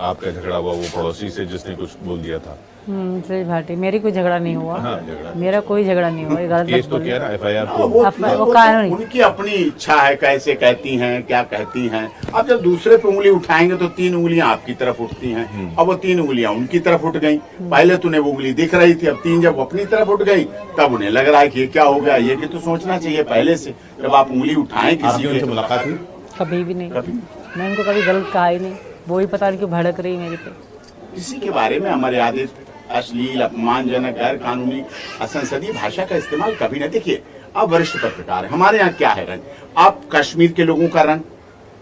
आपका झगड़ा हुआ वो पड़ोसी से जिसने कुछ बोल दिया था? सुरेश भाटी, मेरी कोई झगड़ा नहीं हुआ। हाँ, झगड़ा मेरा कोई झगड़ा नहीं हुआ। ये गलत केस मत तो बोलिए। क्या ना FIR को वो कानूनी। उनकी अपनी इच्छा है, कैसे कहती हैं क्या कहती हैं। अब जब दूसरे पे उंगली उठाएंगे तो 3 उंगलियां आपकी तरफ उठती हैं। अब वो 3 उंगलियां उनकी तरफ उठ गई। पहले तो उन्हें वो उंगली दिख रही थी, अब 3 जब अपनी तरफ उठ गई तब उन्हें लग रहा है कि ये क्या हो गया। ये कि तो सोचना चाहिए पहले से, जब आप उंगली उठाएं किसी आपकी उनसे की। मुलाकात हुई? कभी भी नहीं। कभी मैं उनको कभी गलत कहा ही नहीं। वो ही पता नहीं क्यों भड़क रही मेरे पे। किसी के बारे में अमर्यादित, अश्लील, अपमानजनक, गैर कानूनी, असंसदीय भाषा का इस्तेमाल कभी न। देखिए, आप वरिष्ठ पत्रकार हैं, हमारे यहाँ क्या है रंग? आप कश्मीर के लोगों का रंग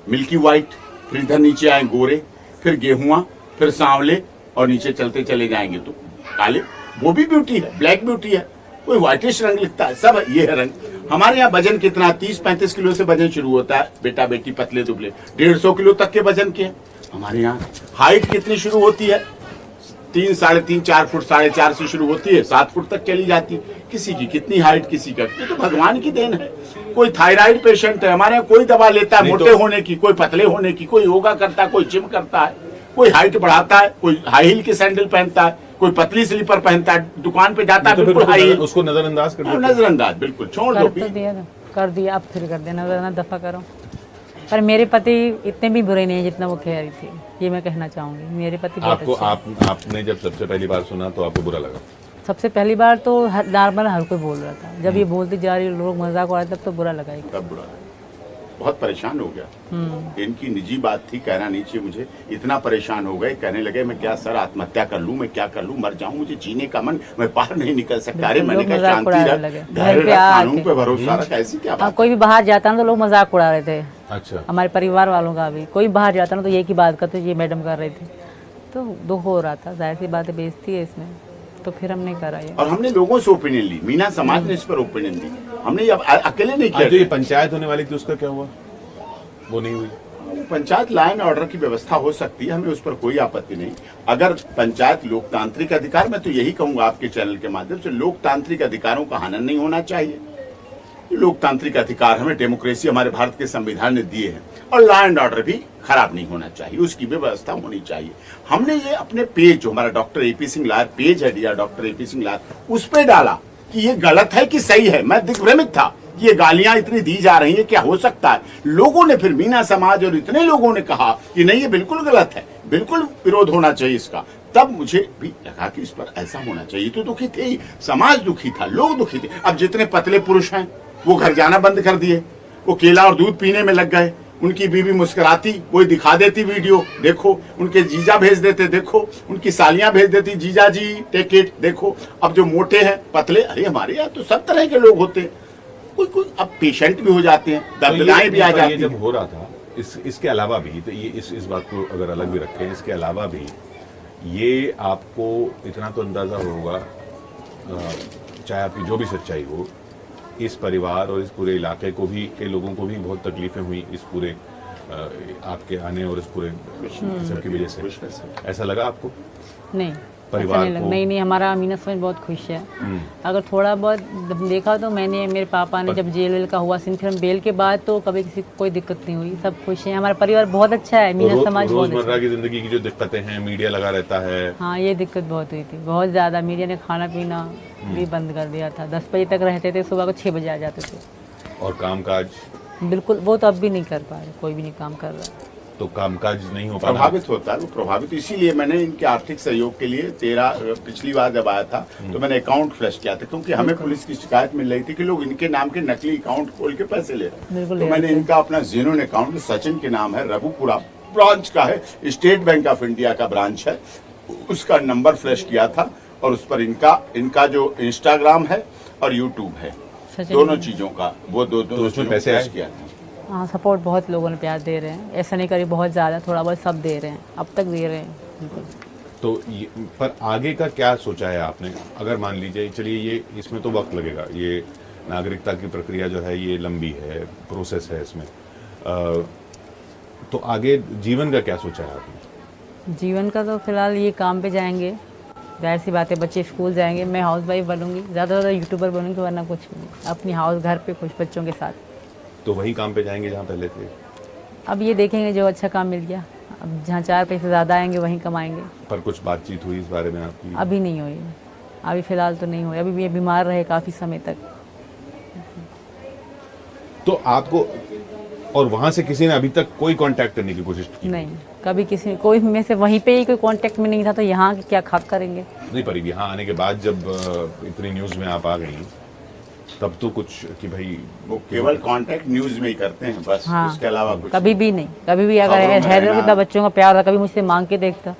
मिल्की व्हाइट, फिर इधर नीचे आए गोरे, फिर गेहुआ, फिर सांवले, और नीचे चलते चले जाएंगे तो काले। वो भी ब्यूटी है, ब्लैक ब्यूटी है। कोई व्हाइटिश रंग लिखता है, सब ये है रंग। हमारे यहाँ वजन कितना? 30-35 किलो से वजन शुरू होता है, बेटा बेटी पतले दुबले 150 किलो तक के वजन के। हमारे यहाँ हाइट कितनी शुरू होती है? 3, 3.5, 4 फुट, 4.5 से शुरू होती है, 7 फुट तक चली जाती है। किसी की कितनी हाइट, किसी का। ये तो भगवान की देन है। कोई थायराइड पेशेंट है, हमारे यहाँ कोई दवा लेता है मोटे होने की, कोई पतले होने की, कोई योगा करता है, कोई जिम करता है, कोई हाइट बढ़ाता है, कोई हाई हील की सैंडल पहनता है, कोई पतली स्लीपर पहनता है, दुकान पे जाता है तो बिल्कुल हाई हील। उसको नजरअंदाज कर देते हैं। नजरअंदाज बिल्कुल छोड़ दो। कर दिया, अब फिर कर देना, वरना दफा करो। पर मेरे पति इतने भी बुरे नहीं है जितना वो कह रही थी, ये मैं कहना चाहूंगी। मेरे पति बहुत आपको अच्छे हैं। आपने जब सबसे पहली बार सुना तो आपको बुरा लगा? सबसे पहली बार तो नॉर्मल हर कोई बोल रहा था। जब ये बोलती जा रही, लोग मजाक उड़ा रहे, तब तो बुरा लगा ही। तब बुरा लगा। बहुत परेशान हो गया। इनकी निजी बात थी, कहना नहीं चाहिए मुझे। इतना परेशान हो गए, कहने लगे मैं क्या सर आत्महत्या कर लूं, मैं क्या कर लूं, मर जाऊं, मुझे जीने का मन, मैं बाहर नहीं निकल सकता। अरे मैंने कहा शांति रख, धैर्य रख, कानून पे भरोसा रख, ऐसी क्या बात। कोई भी बाहर जाता ना तो लोग मजाक उड़ा रहे थे। अच्छा। हमारे परिवार वालों का भी कोई बाहर जाता ना तो ये की बात करते, ये मैडम कर रही थी, तो दुख हो रहा था। जाहिर सी बात है, बेइज्जती है इसमें, तो फिर हमने करा ये। और हमने लोगों से ओपिनियन ली, मीना समाज ने इस पर ओपिनियन दी। हमने ये अकेले नहीं किया। जो ये पंचायत होने वाली थी उसका क्या हुआ? वो नहीं हुई। पंचायत लॉ एंड ऑर्डर की व्यवस्था हो सकती है, हमें उस पर कोई आपत्ति नहीं। अगर पंचायत लोकतांत्रिक अधिकार, मैं तो यही कहूंगा आपके चैनल के माध्यम से, लोकतांत्रिक अधिकारों का हनन नहीं होना चाहिए। लोकतांत्रिक अधिकार हमें, डेमोक्रेसी हमारे भारत के संविधान ने दिए हैं, और लॉ एंड ऑर्डर भी खराब नहीं होना चाहिए, उसकी भी व्यवस्था होनी चाहिए। हमने ये अपने पेज, जो हमारा doctor AP Singh lawyer page है, dear doctor AP Singh lawyer, उस पर डाला कि ये गलत है कि सही है। मैं दिग्भ्रमित था, ये गालियां इतनी दी जा रही हैं, क्या हो सकता है। लोगों ने, फिर मीना समाज और इतने लोगों ने कहा कि नहीं ये बिल्कुल गलत है, बिल्कुल विरोध होना चाहिए इसका। तब मुझे भी लगा कि इस पर ऐसा होना चाहिए। तो दुखी थे ही, समाज दुखी था, लोग दुखी थे। अब जितने पतले पुरुष हैं वो घर जाना बंद कर दिए, वो केला और दूध पीने में लग गए। उनकी बीवी मुस्कुराती, वो दिखा देती वीडियो, देखो। उनके जीजा भेज देते, देखो। उनकी सालियां भेज देती, जीजा जी टेक इट, देखो। अब जो मोटे हैं, पतले, अरे हमारे यहाँ तो सब तरह के लोग होते हैं। कोई अब पेशेंट भी हो जाते हैं, दर्दनाएं भी आ जाती हैं। जब हो रहा था, इसके अलावा भी, तो ये इस बात को अगर अलग भी रखें, इसके अलावा भी ये आपको इतना तो अंदाजा होगा, चाहे आपकी जो भी सच्चाई हो, इस परिवार और इस पूरे इलाके को भी, के लोगों को भी बहुत तकलीफें हुई इस पूरे आपके आने और इस पूरे सब की वजह से। ऐसा लगा आपको? नहीं, परिवार को नहीं, हमारा मीना समाज बहुत खुश है। अगर थोड़ा बहुत देखा तो मैंने, मेरे पापा ने जब जेल का हुआ सीन, फिर हम बेल के बाद तो कभी किसी को कोई दिक्कत नहीं हुई, सब खुश है। हमारा परिवार बहुत अच्छा है, मीना समाज बहुत अच्छा। रोजमर्रा की जिंदगी की जो दिक्कतें हैं, मीडिया लगा रहता है। हाँ, ये दिक्कत बहुत हुई थी, बहुत ज्यादा। मीडिया ने खाना पीना भी बंद कर दिया था। 10 बजे तक रहते थे, सुबह को 6 बजे आ जाते थे। और कामकाज बिल्कुल, वो तो अब भी नहीं कर पा रहे, कोई भी नहीं काम कर रहा। तो कामकाज नहीं हो पा रहा। प्रभावित होता है वो, प्रभावित। इसीलिए मैंने इनके आर्थिक सहयोग के लिए पिछली बार जब आया था तो मैंने अकाउंट फ्लश किया था, क्योंकि हमें पुलिस की शिकायत मिल रही थी कि लोग इनके नाम के नकली अकाउंट खोल के पैसे ले रहे हैं। तो मैंने इनका अपना जेन्युइन अकाउंट, सचिन के नाम है, रघुपुरा ब्रांच का है, स्टेट बैंक ऑफ इंडिया का ब्रांच है, उसका नंबर फ्लश किया था। और उस पर इनका जो इंस्टाग्राम है और यूट्यूब है, दोनों चीजों का, वो दो पैसे फ्लश किया था। हाँ, सपोर्ट बहुत लोगों ने प्यार दे रहे हैं, ऐसा नहीं करी बहुत ज़्यादा, थोड़ा बहुत सब दे रहे हैं, अब तक दे रहे हैं बिल्कुल। तो पर आगे का क्या सोचा है आपने? अगर मान लीजिए, चलिए ये इसमें तो वक्त लगेगा, ये नागरिकता की प्रक्रिया जो है ये लंबी है, प्रोसेस है इसमें, तो आगे जीवन का क्या सोचा है आपने? जीवन का तो फिलहाल ये काम पे जाएंगे, जाहिर सी बात है, बच्चे स्कूल जाएंगे, मैं हाउस वाइफ बनूंगी, ज़्यादा से ज़्यादा यूट्यूबर बनूंगी, वरना कुछ नहीं, अपनी हाउस घर पे खुश बच्चों के साथ। तो वही काम पे जाएंगे जहाँ पहले थे? अब ये देखेंगे जो अच्छा काम मिल गया, अब जहाँ 4 पैसे ज़्यादा आएंगे वहीं कमाएंगे। पर कुछ बातचीत हुई इस बारे में आपकी? अभी नहीं हुई, अभी फ़िलहाल तो नहीं हुई, अभी ये बीमार रहे काफ़ी समय तक। तो आपको और वहां से किसी ने अभी तक कोई कांटेक्ट करने की कोशिश की? नहीं, कभी किसी कोई में से वहीं पे ही कोई कांटेक्ट में नहीं था, तो यहाँ की क्या खाक करेंगे। नहीं, पर यहाँ आने के बाद जब इतनी न्यूज में आप आ गई तब तो कुछ कि भाई वो केवल कांटेक्ट न्यूज में ही करते हैं बस, हाँ, उसके अलावा कुछ कभी भी नहीं। कभी भी अगर खबरों में हैदर रहना। कितना बच्चों का प्यार था, कभी मुझसे मांग के देखता,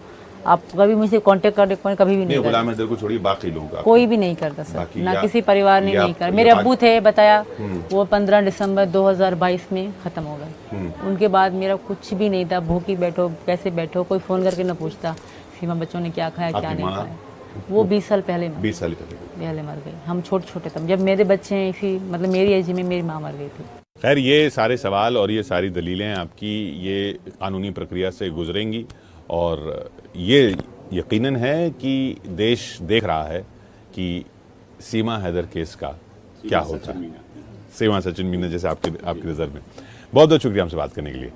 आप कभी मुझसे कांटेक्ट कर कभी भी नहीं, नहीं गुलाम करता। हैदर को छोड़िए बाकी लोग आप कोई भी नहीं करता सर, बाकी ना या- किसी परिवार ने या- नहीं करा। या मेरे बाकी- अब्बू थे बताया, वो 15 दिसंबर 2022 में ख़त्म हो गए। उनके बाद मेरा कुछ भी नहीं था, भूखी बैठो कैसे बैठो, कोई फ़ोन करके ना पूछता सीमा बच्चों ने क्या खाया क्या आपकी नहीं माँ? खाया। वो 20 साल पहले मर 20 साल पहले। मर गई। हम छोटे छोटे तब, जब मेरे बच्चे हैं इसी मतलब मेरी एज में मेरी माँ मर गई थी। खैर, ये सारे सवाल और ये सारी दलीलें आपकी ये कानूनी प्रक्रिया से गुजरेंगी और ये यकीनन है कि देश देख रहा है कि सीमा हैदर केस का क्या होता है। सीमा सचिन मीना जैसे आपके नज़र में। बहुत बहुत शुक्रिया हमसे बात करने के लिए।